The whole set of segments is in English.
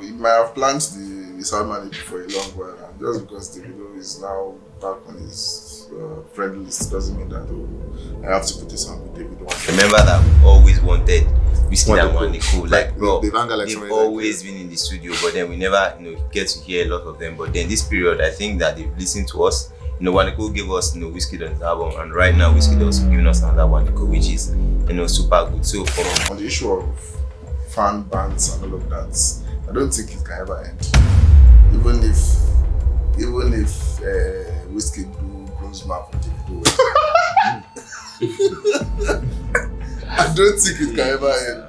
he might have planned the SoundMan EP for a long while, and just because Davido is now back on his friend list doesn't mean that I have to put a song with Davido. Remember that we always wanted Wizkid and one Nicole. Like bro, they've always been in the studio, but then we never get to hear a lot of them. But then this period, I think that they've listened to us. One Nicole gave us Wizkid on his album, and right now Wizkid also giving us another one Nicole, which is super good. So on the issue of fan bands and all of that, I don't think it can ever end. Even if Wizkid do Bromance for Davido, I don't think it can ever end.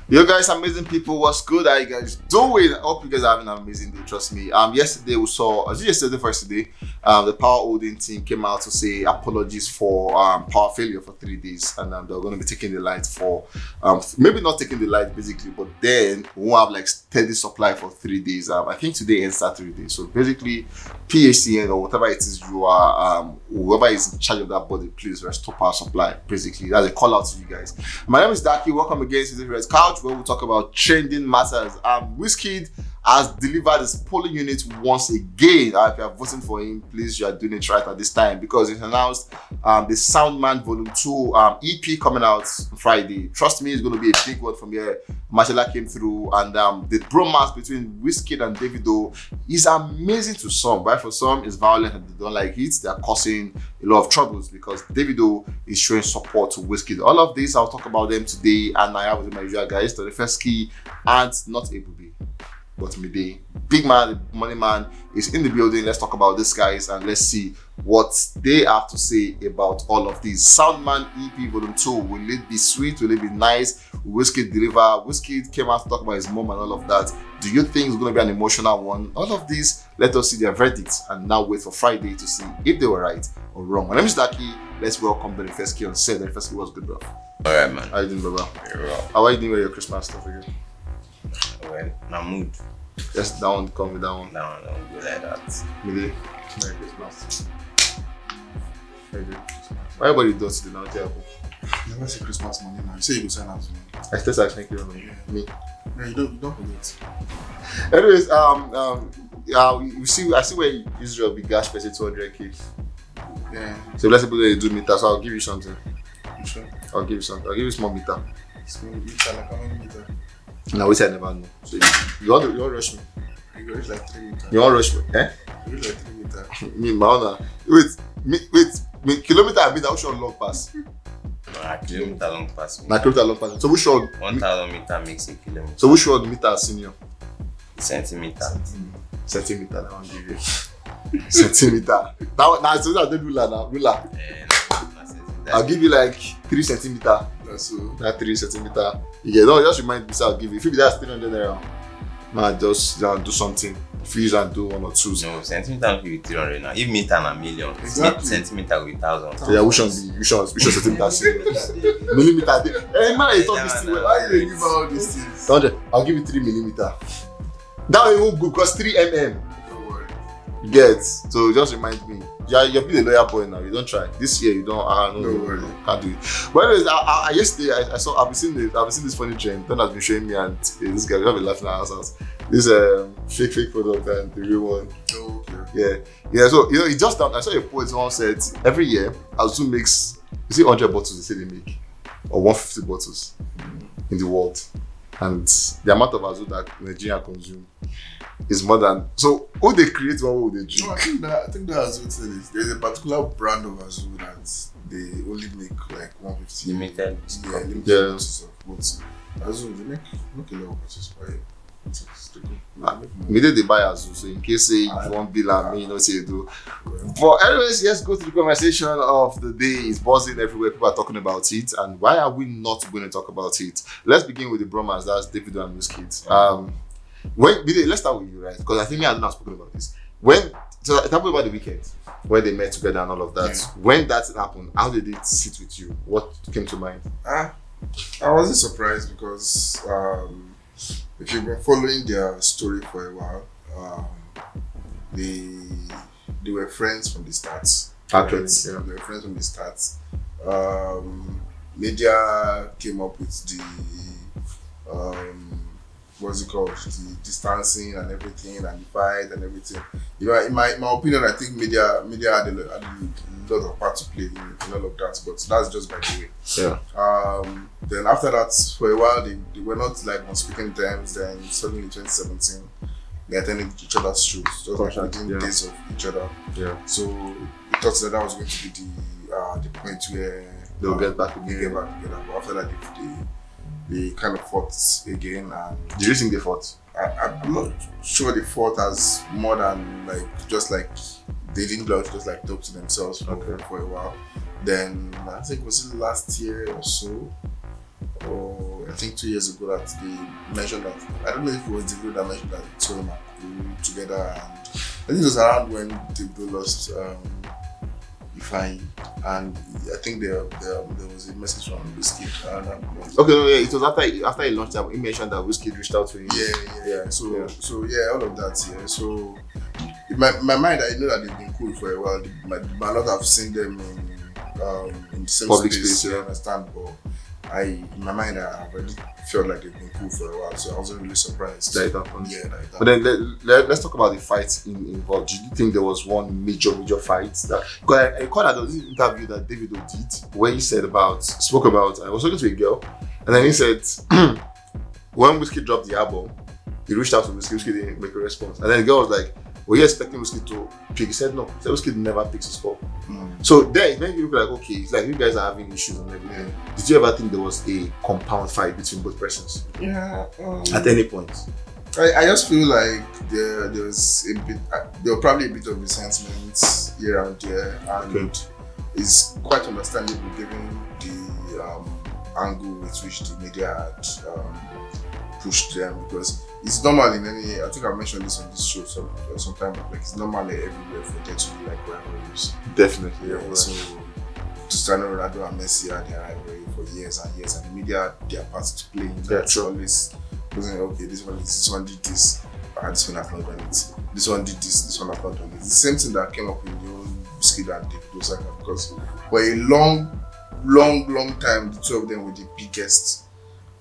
Yo guys, amazing people, what's good? How you guys doing? I hope you guys are having an amazing day, trust me. Yesterday we saw, the power holding team came out to say apologies for power failure for 3 days, and they're going to be taking the light for, maybe not taking the light basically, but then we won't have like steady supply for 3 days. I think today ends that 3 days. So basically, PHCN or whatever it is you are, whoever is in charge of that body, please restore power supply. Basically, that's a call out to you guys. My name is Daki. Welcome again to the Red Couch, where we talk about trending matters. Wizkid has delivered his polling unit once again. If you are voting for him, please, you are doing it right at this time, because it's announced the SoundMan Volume 2 EP coming out Friday. Trust me, it's going to be a big one from here. Marcella came through, and the bromance between Wizkid and Davido is amazing to some, but for some it's violent and they don't like it. They are causing a lot of troubles because Davido is showing support to Wizkid. All of this, I'll talk about them today, and I have with my usual guys, the first key and not able to be. But Midday, big man, the money man, is in the building. Let's talk about this, guys, and let's see what they have to say about all of these. SoundMan EP Volume 2, will it be sweet? Will it be nice? Will Wizkid deliver? Wizkid came out to talk about his mom and all of that. Do you think it's going to be an emotional one? All of this, let us see their verdicts and now wait for Friday to see if they were right or wrong. My name is Daki. Let's welcome the first key on set. The first key was good, bro. Alright, man. How you doing, brother? Very well. How are you doing with your Christmas stuff again? Well, my mood. Just down, call me down. Down, don't go like that. Merry Christmas. Merry Christmas. Why everybody does today now? Terrible. Never say Christmas money now. You say you go sign out to me. I still say thank you. Me. Yeah, you don't forget. Anyways, I see where Israel be gas person 200k. Yeah. So let's say they do meter, so I'll give you something. Sure. I'll give you something. I'll give you small meter. Small meter, like how many meter? Now which I never know. So you want to rush me? You reach like 3 meters. You want to rush me? Eh? You reach like 3 meters. Me, my honor. Wait, kilometer I mean that which one long pass? Kilometer long pass. Na kilometer long pass. So which one? 1,000 meter makes a kilometer. So which one meter senior? Centimeter. Centimeter, that one give you. Centimeter. Now so that don't ruler now. Ruler. I'll give you like 3 centimeter. That's so. That 3 centimeter. You get just remind me, so I'll give you. If you be that 300 naira, man, just do something. Fees and do 1 or 2. No, centimeter will be 300 now. If meter na million, exactly. Centimeter will be 1,000. So yeah, which one centimeter? Millimeter. Hey man, you talk this thing. Why you give all these things? 100. I'll give you 3 millimeter. That one won't go because 3 mm. Don't worry. You get. So just remind me. You're being a lawyer boy now. You don't try. This year you don't. No, can't do it. But anyways, yesterday I've been seeing this funny trend. Don has been showing me, and this guy, we have a laugh in our house. This fake product and the real one. Oh, okay. Yeah. So it just I saw a post. Someone said every year Azu makes 100 bottles. They say they make, or 150 bottles in the world, and the amount of Azu that Nigeria consume is more than. So who they create, what will they drink? No, I think that Azu thing is there's a particular brand of Azu that they only make like 150. Limited. Yeah, limited bottles of bottles. Azu they make a lot of bottles for it. Immediately they buy Azu, so in case say you won't bill and me, you know, say you do. But anyways, let's go to the conversation of the day. It's buzzing everywhere. People are talking about it, and why are we not going to talk about it? Let's begin with the bromance. That's Davido and Wizkid. Let's start with you, right? Because I think I have not spoken about this. So it happened about the weekend when they met together and all of that. Yeah. When that happened, how did it sit with you? What came to mind? I wasn't surprised because if you've been following their story for a while, they were friends from the start. Actually, They were friends from the start. Media came up with the what's it called? The distancing and everything, and the fight and everything. You know, in my opinion, I think media had a lot of part to play in all of that, but that's just by the way. Yeah. Then after that, for a while, they were not like on speaking terms. Then suddenly in 2017, they attended each other's shows, just like within days of each other. Yeah. So we thought that was going to be the point where they'll get back together. But after that, they kind of fought again. And do you think they fought? I'm not sure they fought as more than like just like they didn't just like talk to themselves for a while. Then I think was it last year or so, or I think 2 years ago that they mentioned that, I don't know if it was Davido that mentioned that they saw them together, and I think it was around when Davido lost Ifeanyi, and I think there was a message from Wizkid. It was after he launched that, he mentioned that Wizkid reached out to him. Yeah. So all of that. Yeah. So in my mind, I know that they've been cool for a while. Might not have seen them in the same public space. space, You understand? But in my mind, I already felt like they've been cool for a while, so I wasn't really surprised. That it happened. Yeah, that it But then let's talk about the fights involved. Did you think there was one major fight that? Because I recall that there was this interview that Davido did where he spoke about. I was talking to a girl, and then he said when Wizkid dropped the album, he reached out to Wizkid didn't make a response, and then the girl was like, "Were you expecting Wizkid to pick?" He said no. He said Wizkid never picks his call. So there it made you look like, okay, it's like you guys are having issues and everything. Did you ever think there was a compound fight between both persons? Yeah. At any point? I just feel like there was a bit, there was probably a bit of resentment here and there, and it's quite understandable given the angle with which the media had pushed them, because it's normal in any, I think I mentioned this on this show sometime, like it's normal everywhere for there to be like rivalries. Definitely. Yeah. So Cristiano Ronaldo and Messi had their rivalry for years and years, and the media had their part to play in that. Always wasn't okay, this one did this, this one has not done it. This one did this one has not done it. It's the same thing that came up in the old Wizkid and Davido saga, because for a long time the two of them were the biggest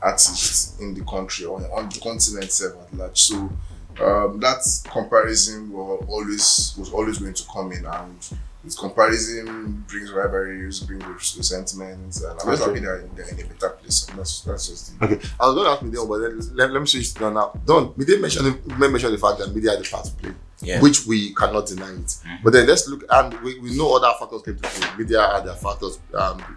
artists in the country or on the continent at large. So that comparison was always going to come in, and this comparison brings rivalries, brings resentment, and I'm just happy they're in a better place. And that's just it. Okay, I was going to ask Mideon, but let me switch to now. Mideon mention the fact that media had a part to play, which we cannot deny it. But then let's look, and we know other factors came to play. Media had their factors,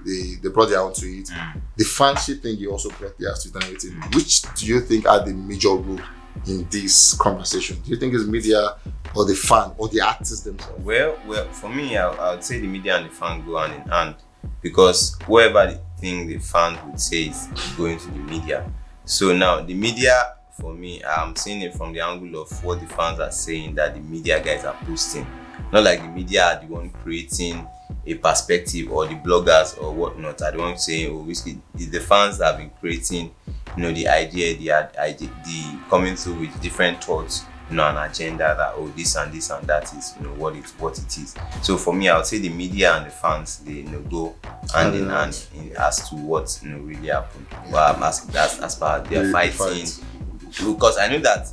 they brought their own to it. The fanship thing, you also brought theirs to it and everything. Which do you think are the major role in this conversation? Do you think it's media or the fan or the artists themselves? Well, for me, I would say the media and the fan go hand in hand, because whatever the thing the fans would say is going to the media. So now the media, for me, I'm seeing it from the angle of what the fans are saying that the media guys are posting. Not like the media are the one creating a perspective, or the bloggers or whatnot are the one saying, oh, it's the fans that have been creating, the idea, the coming through with different thoughts, an agenda that, oh, this and that is, what it is. So for me, I would say the media and the fans, they go hand in hand as to what really happened. Well, I'm asking that as per their fighting, because I know that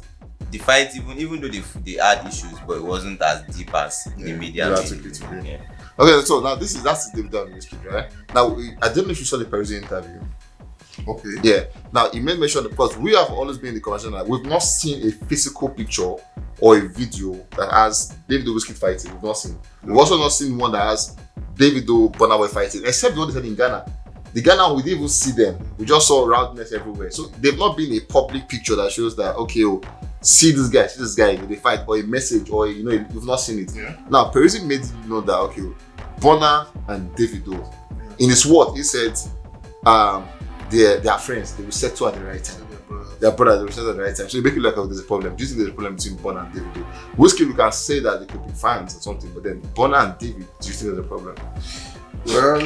the fight, even though they had issues, but it wasn't as deep as the media. Okay, so now that's the Davido and Wizkid, right? Now I don't know if you saw the Parisian interview. Okay. Yeah. Now he made mention, because we have always been in the conversation that we've not seen a physical picture or a video that has Davido Wizkid fighting. We've not seen. We've also not seen one that has Davido Burna Boy fighting, except what they said in Ghana. The Ghana, we didn't even see them. We just saw roundness everywhere. So they've not been a public picture that shows that, okay, see this guy, they fight, or a message, or you've not seen it. Yeah. Now Parisi made you know that, okay, Burna and Davido, in his word, he said, they are friends. They will settle at the right time. They are brothers. They will settle at the right time. So you make it like, there's a problem. Do you think there's a problem between Burna and Davido? Wizkid, we can say that they could be fans or something, but then Burna and David, do you think there's a problem? Well,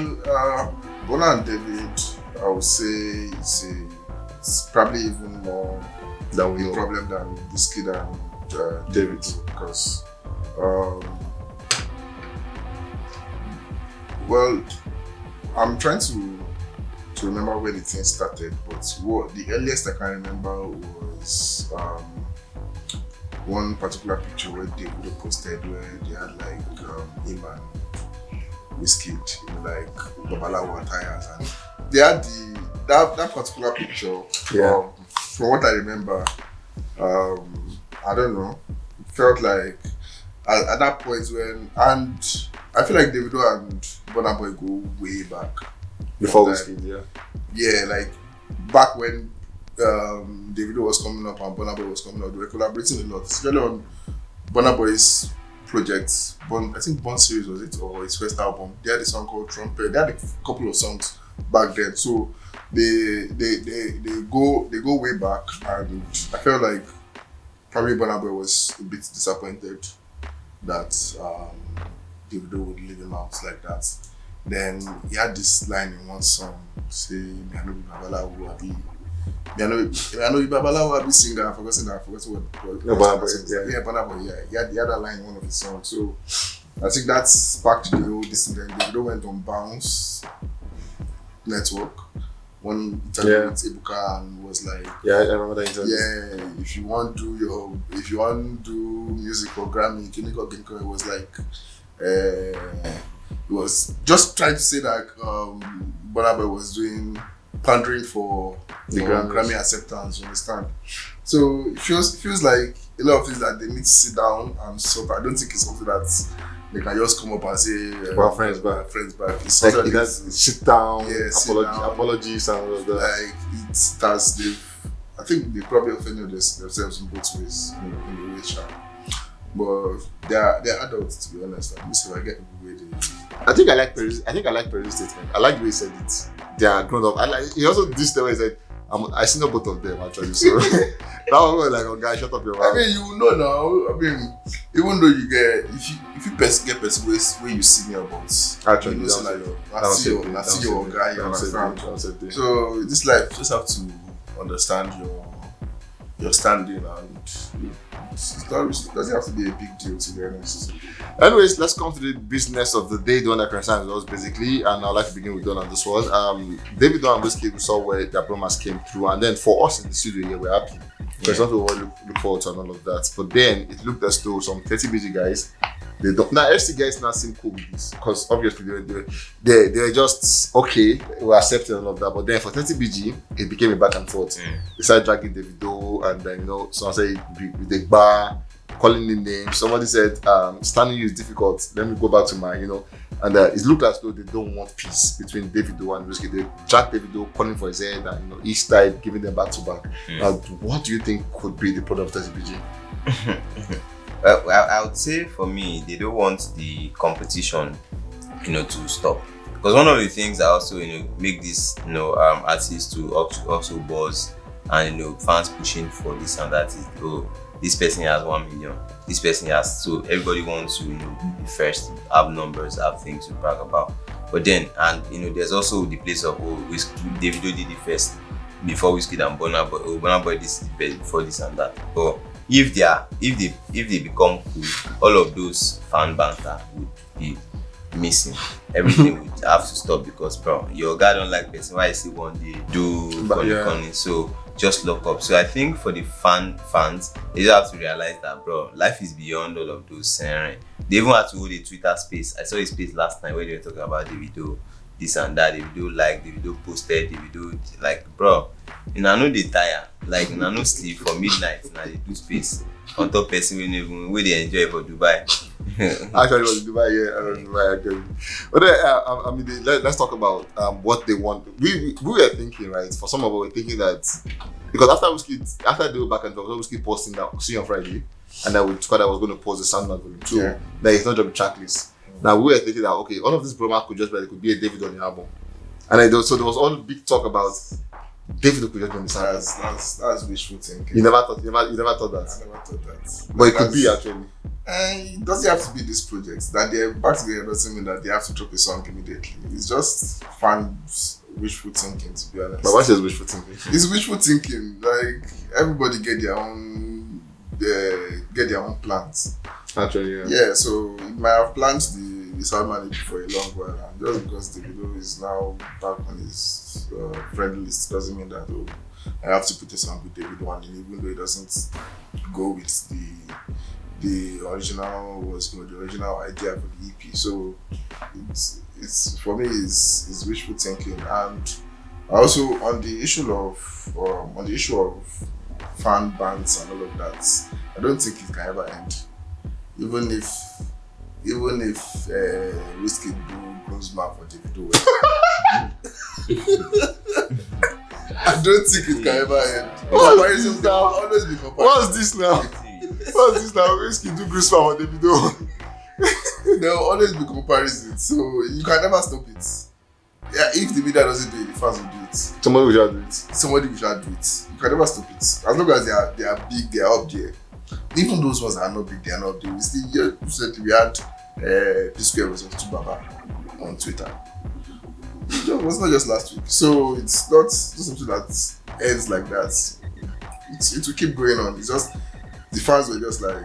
Burna and David, I would say it's probably even more that we the know. problem than Wizkid and David, because well, I'm trying to remember where the thing started, but what the earliest I can remember was one particular picture where Davido posted where they had like him and Wizkid in like Babalawo attires, and they had that particular picture. From what I remember, I don't know, it felt like at that point when, and I feel like Davido and Burna Boy go way back. Before Wizkid, yeah, like back when Davido was coming up and Burna Boy was coming up, they were collaborating a lot, especially on Burna Boy's projects. I think Bond Series was it, or his first album. They had a song called Trumpet. They had a couple of songs back then, so they go way back, and I felt like probably Burna Boy was a bit disappointed that Davido would leave him out like that. Then he had this line in one song, say, "Me I know be Babalawo, I know be Babalawo, I be singer." I forgot what. No, Burna Boy, yeah, Burna Boy, yeah. He had that line in one of his songs. So I think that sparked the whole this. Then Davido went on Bounce Network one interview with Ebuka and was like, I remember that interview. Yeah, if you want to do music for Grammy, Kiniko Ginko, it was like it was just trying to say that Burna Boy was doing pandering for the Grammy acceptance, you understand? So it feels like a lot of things that they need to sit down and sort. I don't think it's something that they can just come up and say, "Well, friends back." It's like it has sit down, down, apologies, and all of that. Like it has. I think they probably offended themselves in both ways, in the way, but they're adults, to be honest. At least if I get the way they. I think I like Perry's statement. I like the way he said it. They are grown up. He also this the way he said, I see no both of them actually. So that was like, "Oh guy, shut up your mouth." I mean, you know now. I mean, even though you get if you get person where you see me about, actually, you know, I see your guy. You understand? So this life, just have to understand your standing, and it doesn't have to be a big deal, to be honest. Anyways, let's come to the business of the day, the one that concerns us basically, and I'd like to begin with Don on this one. Davido and Wizkid, we saw where their bromance came through, and then for us in the studio here, we're happy. Because not to look forward to and all of that. But then it looked as though some 30BG guys, they don't. Now FC guys now seem cool with this, because obviously they're just okay, we accepted and all of that. But then for 30BG, it became a back and forth. They started dragging Davido, and then someone said with the bar, calling the names. Somebody said standing you is difficult. Let me go back to my, and it looked as though they don't want peace between Davido and Wizkid. They dragged Davido, calling for his head, and each side giving them back to back. Now, what do you think could be the product of 30BG? Well, I would say for me, they don't want the competition, to stop. Because one of the things that also, make this, artists to also buzz and fans pushing for this and that is, this person has 1 million, this person has, so everybody wants to be first, have numbers, have things to brag about. But then, and there's also the place of Davido did it first before Wizkid and Burna Boy. Burna Boy this before this and that. But if they become cool, all of those fan banter would be missing. Everything would have to stop, because bro, your guy don't like person. Why is he one day do funny? So just lock up. So I think for the fans, they just have to realize that, bro, life is beyond all of those. They even had to hold a Twitter space. I saw a space last night where they were talking about Davido, this and that. Davido posted, Davido, like, bro, I know they tire, like, I no sleep for midnight. Now they do space on top person where they enjoy for Dubai. Actually, it was Dubai, I don't know actually. But let's talk about what they want. We were thinking, right? For some of us, we're thinking that because after they were back and forth, Wizkid posting that see on Friday, and that we thought I was going to post the SoundMan volume 2. That it's not just a tracklist. Now we were thinking that all of this bromance could just be, it could be a David on the album, and so there was all big talk about David could just be on the SoundMan. That's wishful thinking. You never thought that. I never thought that. But it could be actually. It doesn't have to be this project. That they're back together doesn't mean that they have to drop a song immediately. It's just fans wishful thinking, to be honest. But what is wishful thinking? It's wishful thinking. Like everybody get their own plans. Actually, yeah. Yeah, so you might have planned the SoundMan for a long while, and just because Davido is now back on his friend list doesn't mean that I have to put a song with Davido, and even though it doesn't go with the original the original idea for the EP. So it's for me is wishful thinking. And also on the issue of fan bands and all of that, I don't think it can ever end. Even if Wizkid Bromance for Davido, I don't think it can ever end. What's this now? Always be comparisons. What's this now? What's this now? Wizkid do Bruce for Davido. There will always be comparisons, so you can never stop it. Yeah, if the media doesn't do it, the fans will do it. Somebody will do it. Somebody will do it. You can never stop it. As long as they are big, they are up there. Even those ones that are not big, they are not up there. We still recently we had P-Square versus Tubaba on Twitter. It was not just last week. So it's not something that ends like that. It will keep going on. It's just the fans were just like,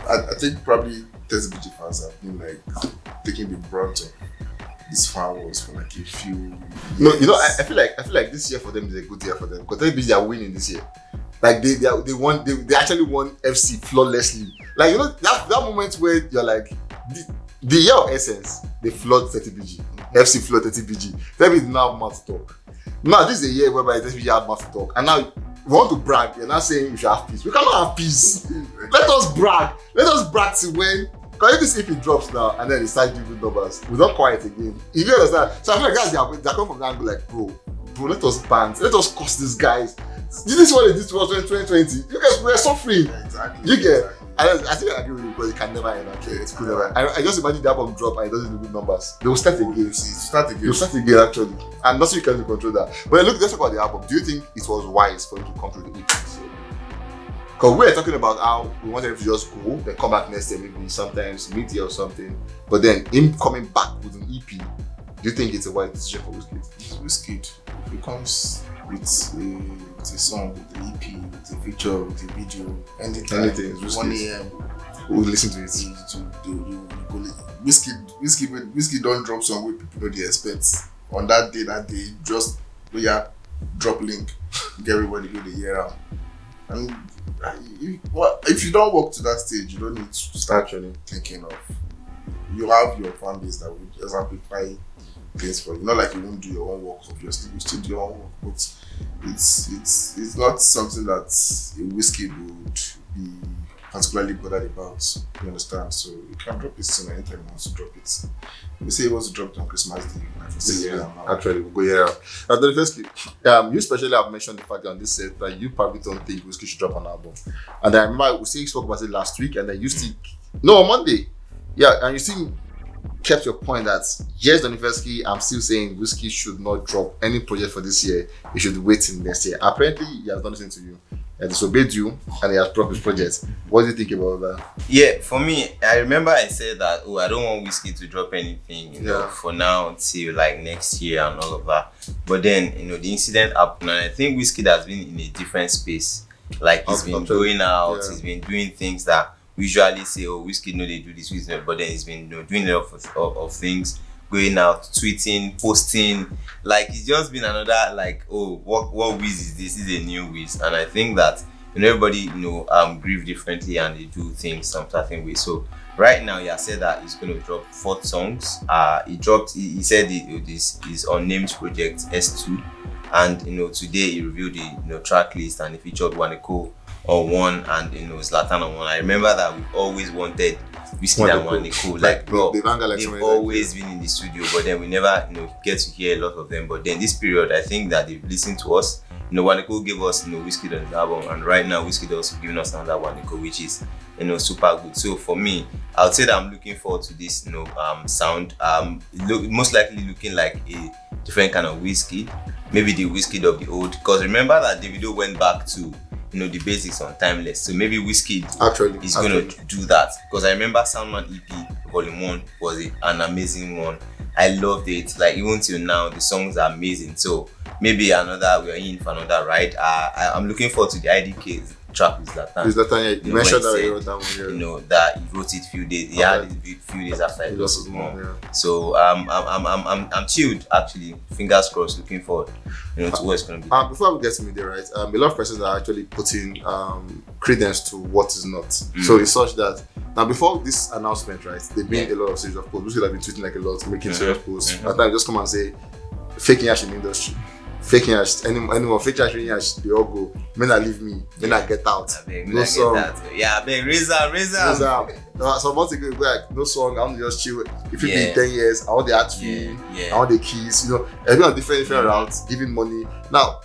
I think probably 30BG fans have been like taking the brunt of this fan wars for like a few years. No, you know, I feel like this year for them is a good year for them because 30BG are winning this year. Like they actually won FC flawlessly. Like, you know, that moment where you're like the year of Essence, they flawed 30BG. FC flawed 30BG. 30BG now have mouth to talk. Now this is a year whereby 30BG have mouth to talk, and now we want to brag. You're not saying we should have peace. We cannot have peace. Let us brag. Let us brag to when. Because if this EP drops now and then they start giving numbers, we don't quiet again. You understand? So I feel like guys, they're coming from the angle like, bro, let us band. Let us curse these guys. This is what they did to us in 2020. You guys were suffering. Yeah, exactly. You get. Exactly. I think I agree with you because it can never end. Actually, it could never. I just imagine the album drop and it doesn't do good numbers. They will start again. They'll start again actually, and nothing you can do to control that. But look, let's talk about the album. Do you think it was wise for him to come through the EP? Because we're talking about how we wanted him to just go, then come back next year, maybe sometimes mid-year or something. But then him coming back with an EP, do you think it's a wise decision for Wizkid? It's Wizkid. If he comes with a song, with the EP, with a feature, with a video, anything, 1 a.m. We'll listen to it. Wizkid don't drop song where people know they expect. On that day, just drop link, get everybody go the year out. And if you don't walk to that stage, you don't need to start thinking of. You have your fan base that will just amplify things for you. Not like you won't do your own work, obviously. You still do your own work, but it's not something that a Wizkid would be particularly bothered about. You understand? So you can drop it soon anytime you want to drop it. We say he wants to drop it on Christmas Day. Actually, we'll go here. And then firstly, you especially have mentioned the fact that on this set that you probably don't think Wizkid should drop an album. And I remember we spoke about it last week, and then you still on Monday. Yeah, and you still kept your point that yes, Donifesky, I'm still saying Wizkid should not drop any project for this year. He should wait till next year. Apparently, he has done listening to you. He disobeyed you and he has dropped his project. What do you think about that? Yeah, for me, I remember I said that, I don't want Wizkid to drop anything, you know, for now until like next year and all of that. But then, the incident happened, and I think Wizkid has been in a different space. Like he's been going out, he's been doing things that we usually say, Wizkid, no, they do this, but then he's been doing a lot of things, going out, tweeting, posting. Like it's just been another like, what Wiz is this? Is a new Wiz, and I think that everybody grieve differently and they do things some certain way. So right now, he has said that he's going to drop 4 songs. He said this is unnamed project S2, and today he revealed the track list and he featured Waneko on one and Zlatan on one. I remember that we've always wanted Wizkid and Waneko. Like bro, they've always been in the studio, but then we never get to hear a lot of them. But then this period, I think that they've listened to us. Waneko gave us Wizkid on his album, and right now Wizkid also giving us another Waneko, which is super good. So for me, I would say that I'm looking forward to this sound. Most likely looking like a different kind of Wizkid, maybe the Wizkid of the old. Because remember that Davido went back to the basics on Timeless. So maybe Wizkid is going to do that. Because I remember SoundMan EP Volume 1 was an amazing one. I loved it. Like even till now, the songs are amazing. So maybe we're in for another ride. I'm looking forward to the IDK track with Zlatan. Is Zlatan, you mentioned that he wrote that one, you know, that he wrote it few days. He had it a few days after he lost his mom. Yeah. So I'm chilled actually. Fingers crossed. Looking forward, to what it's gonna be. Before we get to media, right? A lot of persons are actually putting credence to what is not. So it's such that now before this announcement, right? They've been a lot of series of posts. We should have been tweeting like a lot, making serious posts. At times, just come and say, faking ash in the industry. Faking ash, anyone fake ash, they all go. Men I leave me, men I get out. No song. Yeah, I beg, Razor. So months ago, like no song. I want to just chill. If it be 10 years, I want the art fee. I want the keys. Everyone on different routes, giving money. Now,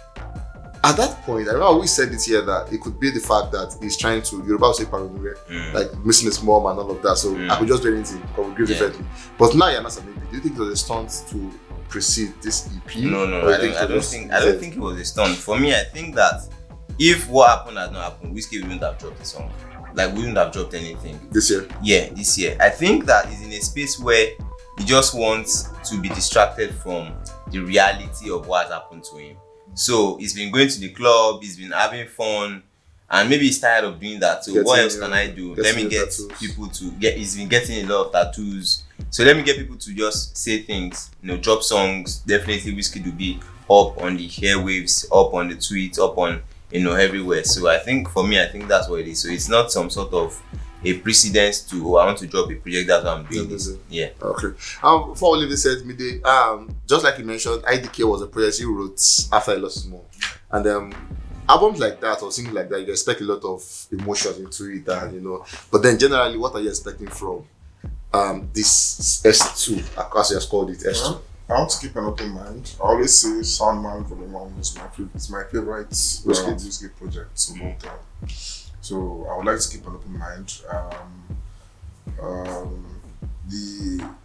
at that point, I remember we said it here that it could be the fact that he's trying to Yoruba say paranoia, like missing his mom and all of that. So I could just do anything, because we grieve differently. But now you're not something. Do you think it was a stunt to precede this EP? No, I don't think it was a stunt. For me, I think that if what happened had not happened, Wizkid wouldn't have dropped the song. Like, we wouldn't have dropped anything. This year? Yeah, this year. I think that he's in a space where he just wants to be distracted from the reality of what has happened to him. So he's been going to the club, he's been having fun, and maybe he's tired of doing that. So what else can I do? Let me get people to get. He's been getting a lot of tattoos. So let me get people to just say things, drop songs. Definitely Wizkid will be up on the airwaves, up on the tweets, up on, everywhere. So I think for me, I think that's what it is. So it's not some sort of a precedence to, I want to drop a project, that's why I'm doing this. Yeah. Okay. Before Oliver said midday, just like you mentioned, IDK was a project he wrote after he lost his mom. And albums like that or singles like that, you expect a lot of emotions into it, and but then generally, what are you expecting from this S2, as you have called it, S2? I want to keep an open mind. I always say SoundMan Volume 1 is my favorite Wizkid project of all time. So I would like to keep an open mind.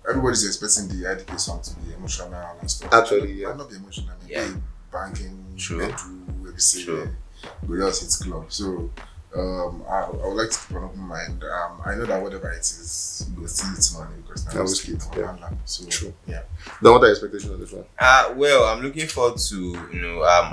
Everybody's expecting the IDK song to be emotional and stuff. Actually, yeah. Might not be emotional. Banking, where we say Gorillaz hits club. So I would like to keep an open mind. I know that whatever it is, you will still need money because now it's Wizkid. So true. Yeah. Then what are your expectations on this one? Well, I'm looking forward to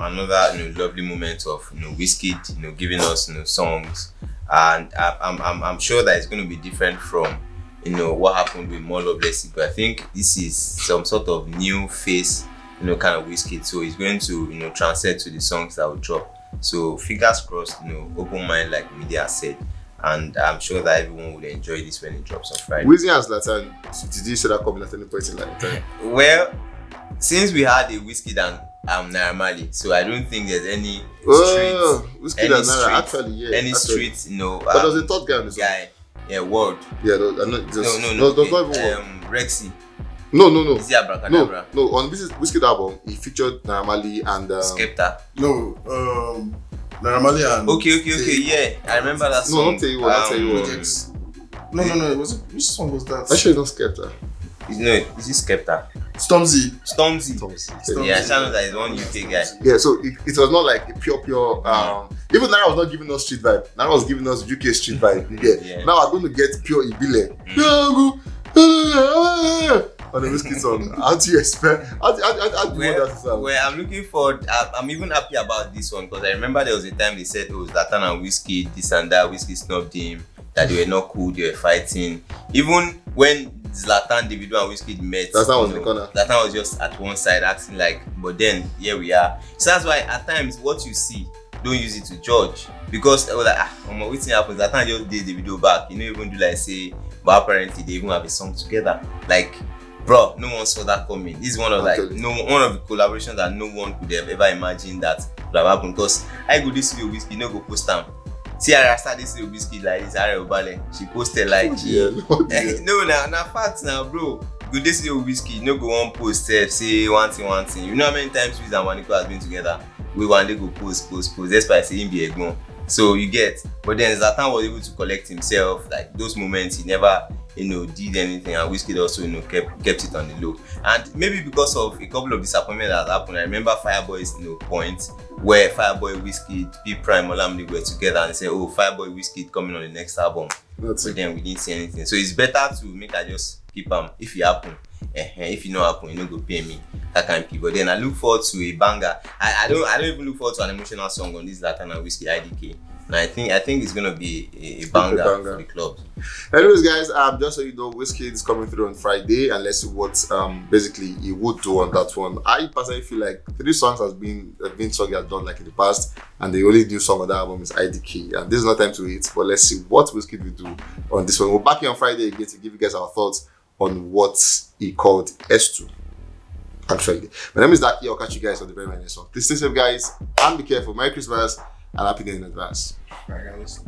another lovely moment of Wizkid giving us songs, and I'm sure that it's going to be different from what happened with More Love Less. But I think this is some sort of new face kind of Wizkid, so he's going to transcend to the songs that will drop. So fingers crossed, open mind like media said, and I'm sure that everyone will enjoy this when it drops on Friday. Wizkid and Zlatan, did you see that coming at any point in time? Well, since we had a Wizkid and Naira Marley, so I don't think there's any Wizkid and Naira, actually, yeah. Any street, but there's a third guy on this guy, World. Yeah, no, Rexy. No. Is he Abracadabra? No. On this Wizkid album, he featured Naira Marley and Skepta. No, Naira Marley and. Okay. Yeah, I remember that song. No, not tell you what. No. Which song was that? Actually, not Skepta. No, is it Skepta? Stormzy. Yeah, I know that is one UK guy. Yeah, so it was not like a pure. Even Naira was not giving us street vibe. Naira was giving us UK street vibe. Yeah. Now we're going to get pure Ibile. On the Wizkid song. How do you expect? How do you want that to sound? Well, I'm looking forward. I'm even happy about this one because I remember there was a time they said, Zlatan and Wizkid, this and that, Wizkid snubbed him, that they were not cool, they were fighting. Even when Zlatan, Davido and Wizkid met, Zlatan was in the corner. Zlatan was just at one side acting like, but then here we are. So that's why at times what you see, don't use it to judge. Because I was like, what's happens? Zlatan just did the video back. Even do like say, but apparently they even have a song together. Like, bro, no one saw that coming. This is one of one of the collaborations that no one could have ever imagined that would have happened. Because I go this video Wizkid, no go post them. See, I started this video Wizkid like this. She posted like now facts now, bro. Go this video Wizkid, no go one post say one thing. You know how many times Wiz and Waniko has been together? We one day go post. That's why I say him be a so you get, but then Zlatan was able to collect himself. Like those moments, he never did anything, and Wizkid also kept it on the low. And maybe because of a couple of disappointments that happened, I remember Fireboy's point where Fireboy, Wizkid, P Prime, Olamide were together and they said, Fireboy, Wizkid coming on the next album. But then we didn't see anything. So it's better to make I just keep if it happen. if you know happen, you know go pay me. That kind of people. But then I look forward to a banger. I don't even look forward to an emotional song on this Latin and Wizkid IDK. And I think it's gonna be a banger for the club. Anyways, guys, just so you know, Wizkid is coming through on Friday, and let's see what basically he would do on that one. I personally feel like 3 songs have been song he has done like in the past, and the only new song on that album is IDK. And this is not time to wait, but let's see what Wizkid will do on this one. We're back here on Friday again to give you guys our thoughts on what he called S2. Actually, my name is Daki. I'll catch you guys on the very next one. Please stay safe, guys, and be careful. Merry Christmas and Happy New Year in advance. Bye, guys.